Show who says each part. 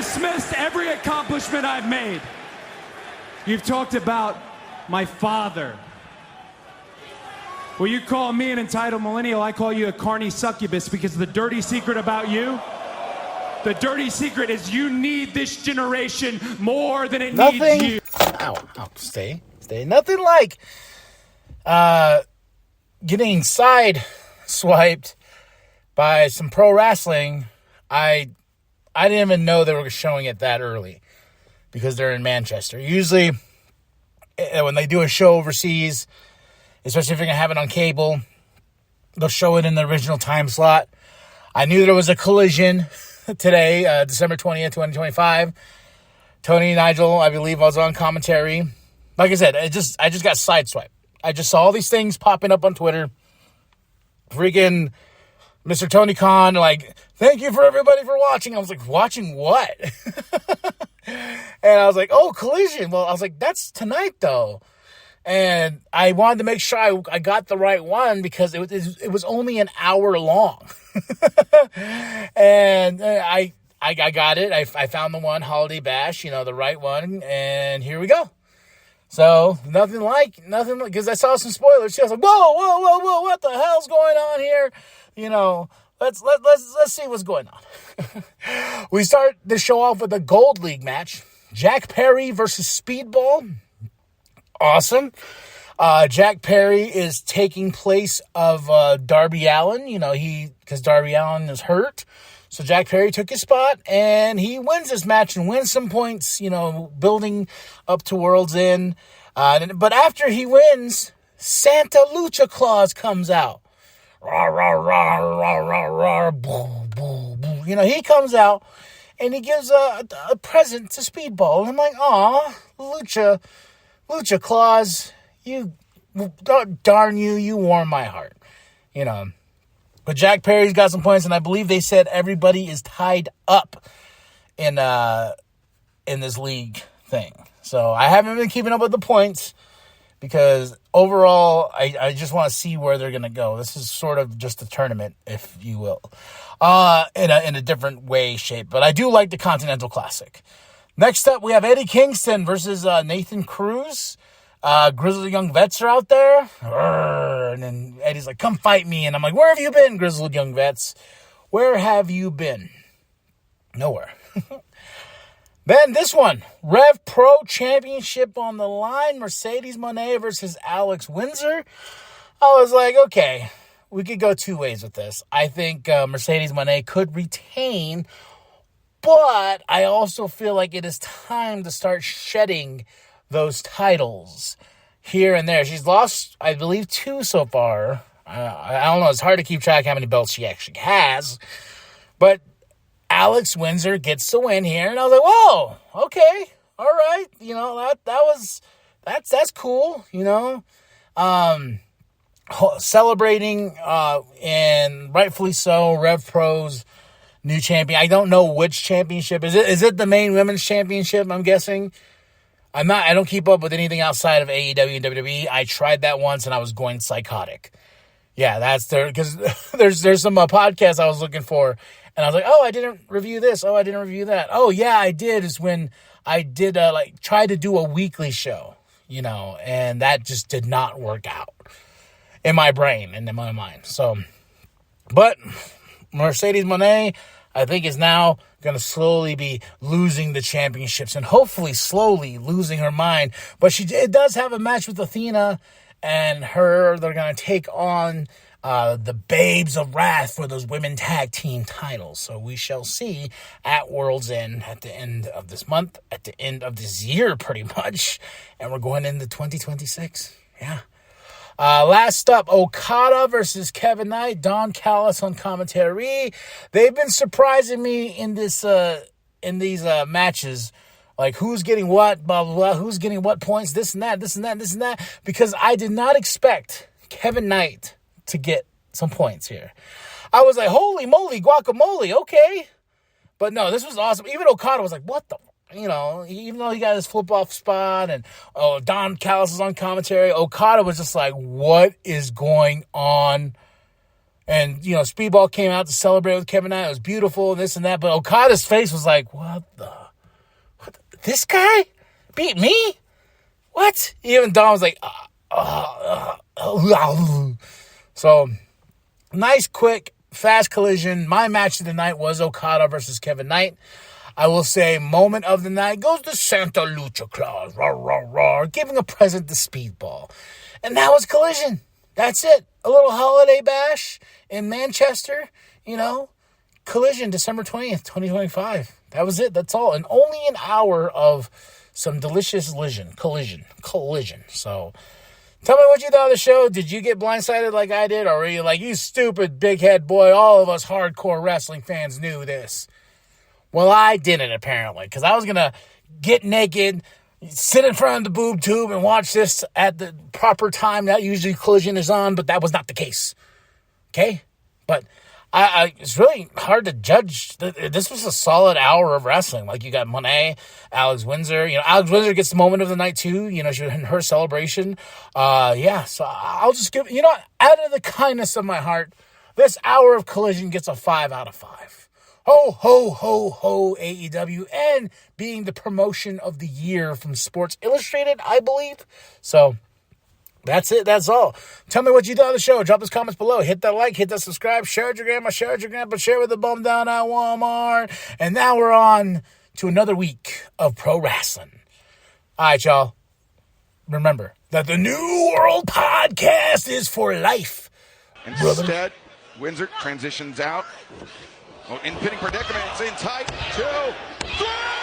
Speaker 1: dismissed every accomplishment I've made. You've talked about my father. Well, you call me an entitled millennial, I call you a carny succubus, because the dirty secret about you, the dirty secret is you need this generation more than it needs you.
Speaker 2: Stay. Nothing like getting side swiped by some pro wrestling. I didn't even know they were showing it that early because they're in Manchester. Usually, when they do a show overseas, especially if you're going to have it on cable, they'll show it in the original time slot. I knew there was a collision today, December 20th, 2025. Tony Nigel, I believe, was on commentary. Like I said, I just got sideswiped. I just saw all these things popping up on Twitter. Freaking Mr. Tony Khan, like, thank you for everybody for watching. I was like, watching what? And I was like, oh, collision. Well, I was like, that's tonight, though. And I wanted to make sure I got the right one because it was only an hour long. And I got it. I found the one, Holiday Bash, the right one. And here we go. So nothing because I saw some spoilers. I was like, whoa, what the hell's going on here? Let's see what's going on. We start the show off with a Gold League match. Jack Perry versus Speedball. Awesome. Jack Perry is taking place of Darby Allin. Because Darby Allin is hurt. So Jack Perry took his spot, and he wins this match and wins some points, building up to World's End. But after he wins, Santa Lucha Claus comes out. Rah, rah, rah, rah, rah, rah, boo, boo, boo. He comes out, and he gives a present to Speedball. And I'm like, aw, Lucha Claus, darn you warm my heart, But Jack Perry's got some points, and I believe they said everybody is tied up in this league thing. So I haven't been keeping up with the points because overall, I just want to see where they're going to go. This is sort of just a tournament, if you will, in a different way, shape. But I do like the Continental Classic. Next up, we have Eddie Kingston versus Nathan Cruz. Grizzled Young Vets are out there. And then Eddie's like, come fight me. And I'm like, where have you been, Grizzled Young Vets? Where have you been? Nowhere. Then this one, Rev Pro Championship on the line. Mercedes Moné versus Alex Windsor. I was like, okay, we could go two ways with this. I think Mercedes Moné could retain, but I also feel like it is time to start shedding those titles here and there. She's lost, I believe, 2 so far. I don't know. It's hard to keep track how many belts she actually has. But Alex Windsor gets the win here. And I was like, whoa, okay. All right. That's cool, celebrating, and rightfully so, Rev Pro's new champion. I don't know which championship. Is it the main women's championship, I'm guessing? I don't keep up with anything outside of AEW and WWE. I tried that once and I was going psychotic. Yeah, that's there, because there's some podcasts I was looking for, and I was like, oh, I didn't review this. Oh, I didn't review that. Oh, yeah, I did, is when I did, try to do a weekly show, and that just did not work out in my brain and in my mind. So, but Mercedes Moné, I think, is now going to slowly be losing the championships and hopefully slowly losing her mind. But it does have a match with Athena and her. They're going to take on the Babes of Wrath for those women tag team titles. So we shall see at World's End at the end of this month, at the end of this year, pretty much. And we're going into 2026. Yeah. Last up, Okada versus Kevin Knight. Don Callis on commentary. They've been surprising me in these matches. Like, who's getting what, blah, blah, blah, who's getting what points, this and that. Because I did not expect Kevin Knight to get some points here. I was like, holy moly, guacamole, okay. But no, this was awesome. Even Okada was like, what the, even though he got his flip-off spot and, Don Callis is on commentary, Okada was just like, what is going on And, you know, Speedball came out to celebrate with Kevin Knight. It was beautiful and this and that. But Okada's face was like, what the? This guy beat me? What? Even Dom was like, So, nice, quick, fast collision. My match of the night was Okada versus Kevin Knight. I will say moment of the night goes to Santa Lucha Claus, rah, rah, rah, giving a present to Speedball. And that was Collision. That's it. A little holiday bash in Manchester, you know. Collision, December 20th, 2025. That was it. That's all. And only an hour of some delicious collision. So, tell me what you thought of the show. Did you get blindsided like I did? Or were you like, you stupid big head boy, all of us hardcore wrestling fans knew this? Well, I didn't, apparently, because I was going to get naked, sit in front of the boob tube, and watch this at the proper time that usually Collision is on, but that was not the case. Okay? But it's really hard to judge. This was a solid hour of wrestling. Like, you got Monet, Alex Windsor. You know, Alex Windsor gets the moment of the night, too. You know, in her celebration. Yeah, so I'll just give, you know, out of the kindness of my heart, this hour of Collision gets a 5 out of 5. Ho, ho, ho, ho, AEW, and being the promotion of the year from Sports Illustrated, I believe. So, that's it. That's all. Tell me what you thought of the show. Drop those comments below. Hit that like, hit that subscribe, share with your grandma, share with your grandpa, share with the bum down at Walmart. And now we're on to another week of pro wrestling. All right, y'all. Remember that the New World Podcast is for life.
Speaker 3: Instead, Windsor transitions out. In pinning predicament, it's in tight. 2, 3.